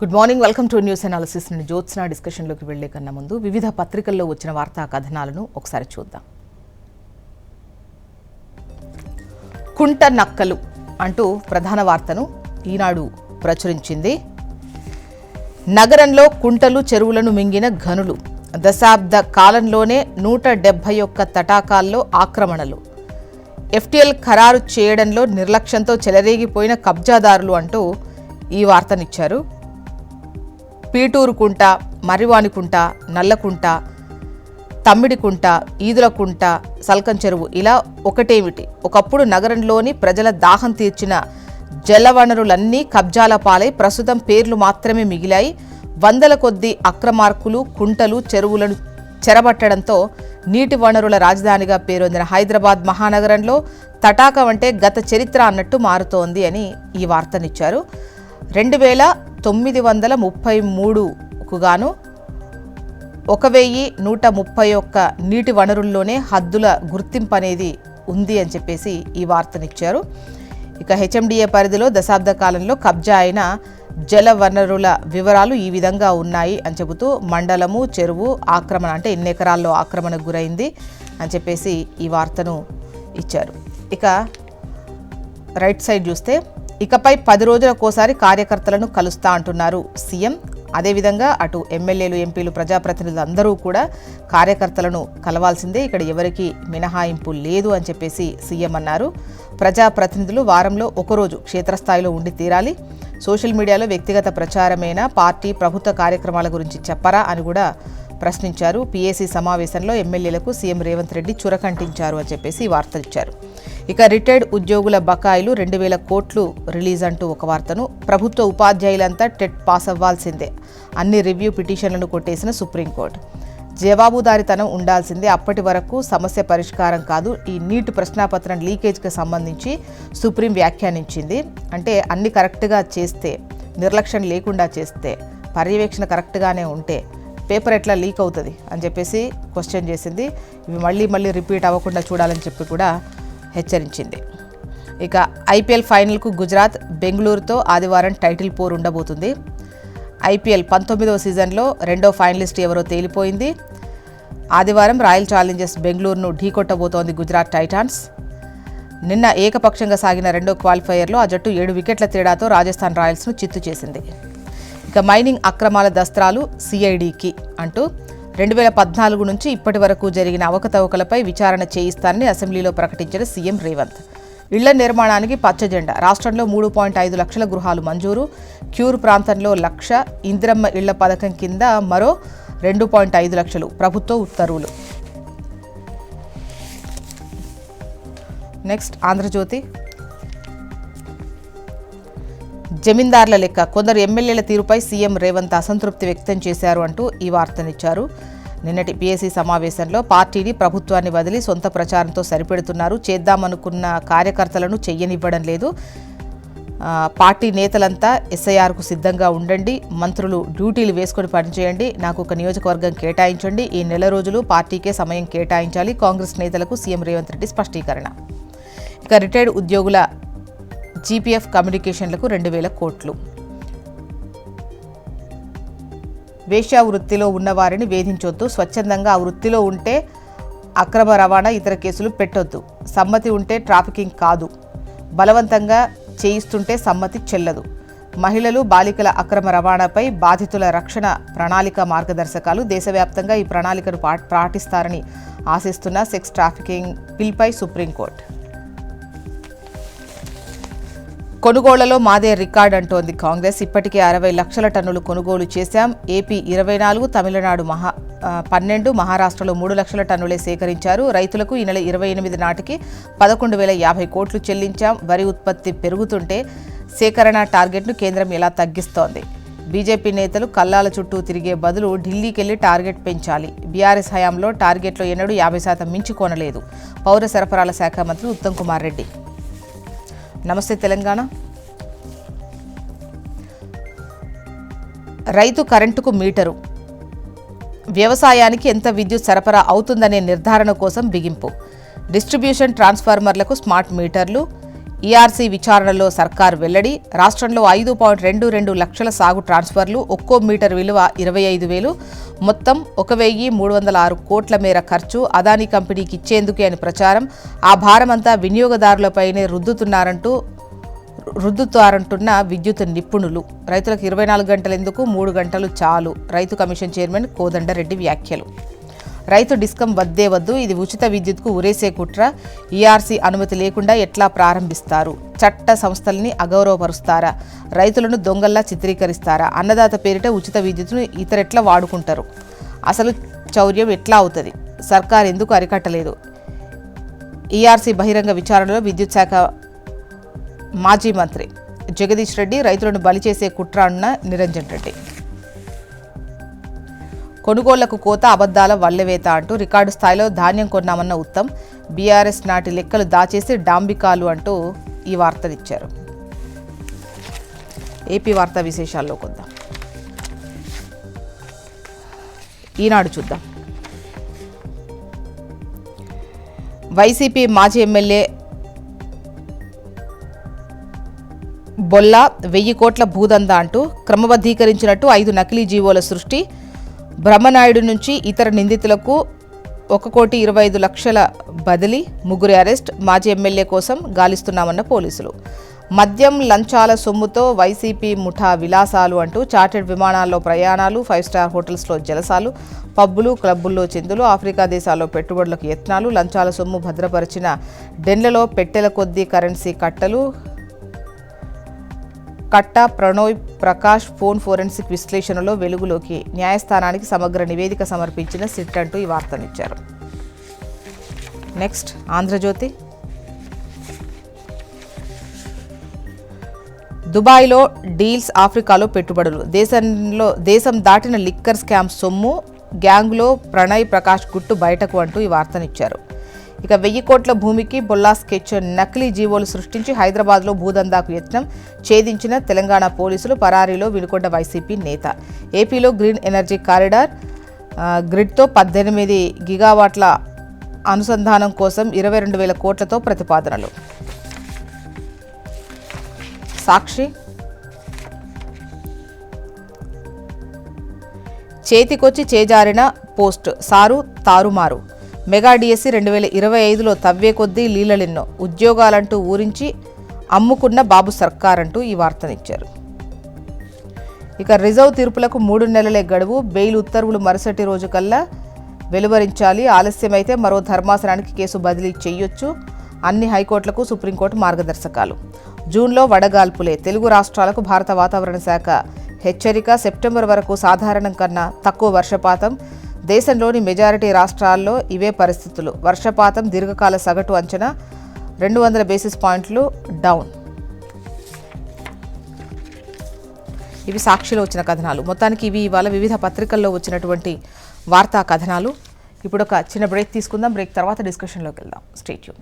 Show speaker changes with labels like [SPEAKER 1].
[SPEAKER 1] Good morning, welcome to news analysis. నేను జ్యోత్స్న. డిస్కషన్లోకి వెళ్లే కన్నా ముందు వివిధ పత్రికల్లో వచ్చిన వార్తా కథనాలను ఒకసారి చూద్దాం. కుంట నక్కలు అంటూ ప్రధాన వార్తను ఈనాడు ప్రచురించింది. నగరంలో కుంటలు చెరువులను మింగిన ఘనులు, దశాబ్ద కాలంలోనే 171 తటాకాల్లో ఆక్రమణలు, ఎఫ్టీఎల్ ఖరారు చేయడంలో నిర్లక్ష్యంతో చెలరేగిపోయిన కబ్జాదారులు అంటూ ఈ వార్తనిచ్చారు. పీటూరు కుంట, మర్రివాణికుంట, నల్లకుంట, తమ్మిడికుంట, ఈదులకుంట, సల్కం చెరువు ఇలా ఒకటేమిటి, ఒకప్పుడు నగరంలోని ప్రజల దాహం తీర్చిన జలవనరులన్నీ కబ్జాల పాలై ప్రస్తుతం పేర్లు మాత్రమే మిగిలాయి. వందల కొద్దీ అక్రమార్కులు కుంటలు చెరువులను చెరబట్టడంతో నీటి వనరుల రాజధానిగా పేరొందిన హైదరాబాద్ మహానగరంలో తటాకం అంటే గత చరిత్ర అన్నట్టు మారుతోంది అని ఈ వార్తనిచ్చారు. 2933కు గాను 1131 నీటి వనరుల్లోనే హద్దుల గుర్తింపు అనేది ఉంది అని చెప్పేసి ఈ వార్తనిచ్చారు. ఇక హెచ్ఎండిఏ పరిధిలో దశాబ్ద కాలంలో కబ్జా అయిన జల వనరుల వివరాలు ఈ విధంగా ఉన్నాయి అని చెబుతూ మండలము, చెరువు ఆక్రమణ అంటే ఎన్ని ఎకరాల్లో ఆక్రమణకు గురైంది అని చెప్పేసి ఈ వార్తను ఇచ్చారు. ఇక రైట్ సైడ్ చూస్తే, ఇకపై 10 రోజులకోసారి కార్యకర్తలను కలుస్తా అంటున్నారు సీఎం. అదేవిధంగా అటు ఎమ్మెల్యేలు, ఎంపీలు, ప్రజాప్రతినిధులు అందరూ కూడా కార్యకర్తలను కలవాల్సిందే, ఇక్కడ ఎవరికి మినహాయింపు లేదు అని చెప్పేసి సీఎం అన్నారు. ప్రజాప్రతినిధులు వారంలో ఒకరోజు క్షేత్రస్థాయిలో ఉండి తీరాలి. సోషల్ మీడియాలో వ్యక్తిగత ప్రచారమేనా, పార్టీ ప్రభుత్వ కార్యక్రమాల గురించి చెప్పరా అని కూడా ప్రశ్నించారు. పీఏసీ సమావేశంలో ఎమ్మెల్యేలకు సీఎం రేవంత్ రెడ్డి చురకంటించారు అని చెప్పేసి వార్త ఇచ్చారు. ఇక రిటైర్డ్ ఉద్యోగుల బకాయిలు 2000 కోట్లు రిలీజ్ అంటూ ఒక వార్తను, ప్రభుత్వ ఉపాధ్యాయులంతా టెట్ పాస్ అవ్వాల్సిందే, అన్ని రివ్యూ పిటిషన్లను కొట్టేసిన సుప్రీంకోర్టు, జవాబుదారీతనం ఉండాల్సిందే, అప్పటి వరకు సమస్య పరిష్కారం కాదు. ఈ నీట్ ప్రశ్నాపత్రం లీకేజ్కి సంబంధించి సుప్రీం వ్యాఖ్యానించింది. అంటే అన్ని కరెక్ట్గా చేస్తే, నిర్లక్ష్యం లేకుండా చేస్తే, పర్యవేక్షణ కరెక్ట్గానే ఉంటే పేపర్ ఎట్లా లీక్ అవుతుంది అని చెప్పేసి క్వశ్చన్ చేసింది. ఇవి మళ్ళీ రిపీట్ అవ్వకుండా చూడాలని చెప్పి కూడా హెచ్చరించింది. ఇక ఐపీఎల్ ఫైనల్కు గుజరాత్, బెంగళూరుతో ఆదివారం టైటిల్ పోర్ ఉండబోతుంది. ఐపీఎల్ 19వ సీజన్లో రెండో ఫైనలిస్ట్ ఎవరో తేలిపోయింది. ఆదివారం రాయల్ ఛాలెంజర్స్ బెంగళూరును ఢీకొట్టబోతోంది గుజరాత్ టైటాన్స్. నిన్న ఏకపక్షంగా సాగిన రెండో క్వాలిఫైయర్లో ఆ జట్టు 7 వికెట్ల తేడాతో రాజస్థాన్ రాయల్స్ను చిత్తు చేసింది. ఇక మైనింగ్ అక్రమాల దస్త్రాలు సిఐడికి అంటూ 2014 నుంచి ఇప్పటి వరకు జరిగిన అవకతవకలపై విచారణ చేయిస్తానని అసెంబ్లీలో ప్రకటించిన సీఎం రేవంత్. ఇళ్ల నిర్మాణానికి పచ్చజెండా, రాష్ట్రంలో 3.5 లక్షల గృహాలు మంజూరు, క్యూర్ ప్రాంతంలో 1,00,000, ఇందిరమ్మ ఇళ్ల పథకం కింద మరో 2.5 లక్షలు, ప్రభుత్వ ఉత్తర్వులు. నెక్స్ట్ ఆంధ్రజ్యోతి, జమీందార్ల లెక్క, కొందరు ఎమ్మెల్యేల తీరుపై సీఎం రేవంత్ అసంతృప్తి వ్యక్తం చేశారు అంటూ ఈ వార్తనిచ్చారు. నిన్నటి పీఏసీ సమావేశంలో పార్టీని, ప్రభుత్వాన్ని వదిలి సొంత ప్రచారంతో సరిపెడుతున్నారు, చేద్దామనుకున్న కార్యకర్తలను చెయ్యనివ్వడం లేదు, పార్టీ నేతలంతా ఎస్ఐఆర్కు సిద్ధంగా ఉండండి, మంత్రులు డ్యూటీలు వేసుకొని పనిచేయండి, నాకు ఒక నియోజకవర్గం కేటాయించండి, ఈ నెల రోజులు పార్టీకే సమయం కేటాయించాలి, కాంగ్రెస్ నేతలకు సీఎం రేవంత్ రెడ్డి స్పష్టీకరణ. ఇక రిటైర్డ్ ఉద్యోగుల జీపీఎఫ్ కమ్యూనికేషన్లకు 2,000 కోట్లు. వేశ్యా వృత్తిలో ఉన్నవారిని వేధించొద్దు, స్వచ్ఛందంగా ఆ వృత్తిలో ఉంటే అక్రమ రవాణా, ఇతర కేసులు పెట్టొద్దు, సమ్మతి ఉంటే ట్రాఫికింగ్ కాదు, బలవంతంగా చేయిస్తుంటే సమ్మతి చెల్లదు, మహిళలు, బాలికల అక్రమ రవాణాపై బాధితుల రక్షణ ప్రణాళిక మార్గదర్శకాలు, దేశవ్యాప్తంగా ఈ ప్రణాళికను పాటిస్తారని ఆశిస్తున్న సెక్స్ ట్రాఫికింగ్ బిల్పై సుప్రీంకోర్టు. కొనుగోళ్లలో మాదే రికార్డ్ అంటోంది కాంగ్రెస్. ఇప్పటికే 60 లక్షల టన్నులు కొనుగోలు చేశాం. ఏపీ 24, తమిళనాడు 12, మహారాష్ట్రలో 3 లక్షల టన్నులే సేకరించారు. రైతులకు ఈ నెల 28 నాటికి 11,050 కోట్లు చెల్లించాం. వరి ఉత్పత్తి పెరుగుతుంటే సేకరణ టార్గెట్ను కేంద్రం ఎలా తగ్గిస్తోంది? బీజేపీ నేతలు కల్లాల చుట్టూ తిరిగే బదులు ఢిల్లీకెళ్లి టార్గెట్ పెంచాలి. బీఆర్ఎస్ హయాంలో టార్గెట్లో ఎన్నడూ 50% మించి కొనలేదు. పౌర సరఫరాల శాఖ మంత్రి ఉత్తమ్ కుమార్ రెడ్డి. నమస్తే తెలంగాణ. రైతు కరెంటుకు మీటరు, వ్యవసాయానికి ఎంత విద్యుత్ సరఫరా అవుతుందనే నిర్ధారణ కోసం బిగింపు, డిస్ట్రిబ్యూషన్ ట్రాన్స్ఫార్మర్లకు స్మార్ట్ మీటర్లు, ఈఆర్సీ విచారణలో సర్కార్ వెల్లడి. రాష్ట్రంలో 5.22 లక్షల సాగు ట్రాన్స్ఫర్లు, ఒక్కో మీటర్ విలువ 25,000, మొత్తం 1,306 కోట్ల మేర ఖర్చు అదానీ కంపెనీకి ఇచ్చేందుకే అని ప్రచారం. ఆ భారమంతా వినియోగదారులపైనే రుద్దుతారంటున్న విద్యుత్ నిపుణులు. రైతులకు 24 గంటలు ఎందుకు, 3 గంటలు చాలు. రైతు కమిషన్ చైర్మన్ కోదండరెడ్డి వ్యాఖ్యలు. రైతు డిస్కం వద్దే వద్దు, ఇది ఉచిత విద్యుత్కు ఉరేసే కుట్ర. ఈఆర్సీ అనుమతి లేకుండా ఎట్లా ప్రారంభిస్తారు? చట్ట సంస్థల్ని అగౌరవపరుస్తారా? రైతులను దొంగల్లా చిత్రీకరిస్తారా? అన్నదాత పేరిట ఉచిత విద్యుత్తును ఇతరెట్లా వాడుకుంటారు? అసలు చౌర్యం ఎట్లా అవుతుంది? సర్కార్ ఎందుకు అరికట్టలేదు? ఈఆర్సీ బహిరంగ విచారణలో విద్యుత్ శాఖ మాజీ మంత్రి జగదీష్ రెడ్డి రైతులను బలి చేసే కుట్ర అన్న నిరంజన్ రెడ్డి. కొనుగోళ్లకు కోత, అబద్దాల వల్లెవేత అంటూ రికార్డు స్థాయిలో ధాన్యం కొన్నామన్న ఉత్తమ్. బీఆర్ఎస్ నాటి లెక్కలు దాచేసి డాంబికాలు అంటూ ఈ వార్తనిచ్చారు. ఏపీ వార్తా విశేషాల్లో కొందాం. ఈనాడు చూద్దాం. వైసీపీ మాజీ ఎమ్మెల్యే బొల్లా 1000 కోట్ల భూదందా అంటూ క్రమబద్ధీకరించినట్టు 5 నకిలీ జీవోల సృష్టి. బ్రహ్మనాయుడు నుంచి ఇతర నిందితులకు 1,25,00,000 బదిలీ, 3 అరెస్ట్. మాజీ ఎమ్మెల్యే కోసం గాలిస్తున్నామన్న పోలీసులు. మద్యం, లంచాల సొమ్ముతో వైసీపీ ముఠా విలాసాలు అంటూ చార్టెడ్ విమానాల్లో ప్రయాణాలు, 5 స్టార్ హోటల్స్లో జలసాలు, పబ్బులు, క్లబ్బుల్లో చిందులు, ఆఫ్రికా దేశాల్లో పెట్టుబడులకు యత్నాలు, లంచాల సొమ్ము భద్రపరిచిన డెన్లలో పెట్టెల కొద్దీ కరెన్సీ కట్ట ప్రణోయ్ ప్రకాష్ ఫోన్ ఫోరెన్సిక్ విశ్లేషణలో వెలుగులోకి. న్యాయస్థానానికి సమగ్ర నివేదిక సమర్పించిన సిట్ అంటూ ఈ వార్తనిచ్చారు. నెక్స్ట్ ఆంధ్రజ్యోతి. దుబాయ్లో డీల్స్, ఆఫ్రికాలో పెట్టుబడులు. దేశం దాటిన లిక్కర్ స్కామ్ సొమ్ము, గ్యాంగ్లో ప్రణయ్ ప్రకాష్ గుట్టు బయటకు అంటూ ఈ వార్తనిచ్చారు. ఇక 1000 కోట్ల భూమికి బొల్లా స్కెచ్, నకిలీ జీవోలు సృష్టించి హైదరాబాద్లో భూదందాకు యత్నం ఛేదించిన తెలంగాణ పోలీసులు. పరారీలో వినుకొండ వైసీపీ నేత. ఏపీలో గ్రీన్ ఎనర్జీ కారిడార్, గ్రిడ్తో 18 గిగావాట్ల అనుసంధానం కోసం 22,000 కోట్లతో ప్రతిపాదనలు. సాక్షి. చేతికొచ్చి చేజారిన పోస్ట్, సారు తారుమారు. మెగా డిఎస్సి 2025లో తవ్వే కొద్దీ లీలలెన్నో, ఉద్యోగాలంటూ ఊరించి అమ్ముకున్న బాబు సర్కార్ అంటూ ఈ వార్తనిచ్చారు. ఇక రిజర్వ్ తీర్పులకు 3 నెలలే గడువు, బెయిల్ ఉత్తర్వులు మరుసటి రోజు కల్లా వెలువరించాలి. ఆలస్యమైతే మరో ధర్మాసనానికి కేసు బదిలీ చేయొచ్చు. అన్ని హైకోర్టులకు సుప్రీంకోర్టు మార్గదర్శకాలు. జూన్లో వడగాల్పులే, తెలుగు రాష్ట్రాలకు భారత వాతావరణ శాఖ హెచ్చరిక. సెప్టెంబర్ వరకు సాధారణం కన్నా తక్కువ వర్షపాతం. దేశంలోని మెజారిటీ రాష్ట్రాల్లో ఇవే పరిస్థితులు. వర్షపాతం దీర్ఘకాల సగటు అంచనా 200 బేసిస్ పాయింట్లు డౌన్. ఇవి సాక్షిలో వచ్చిన కథనాలు. మొత్తానికి ఇవి ఇవాళ వివిధ పత్రికల్లో వచ్చినటువంటి వార్తా కథనాలు. ఇప్పుడు ఒక చిన్న బ్రేక్ తీసుకుందాం. బ్రేక్ తర్వాత డిస్కషన్లోకి వెళ్దాం. Stay tune.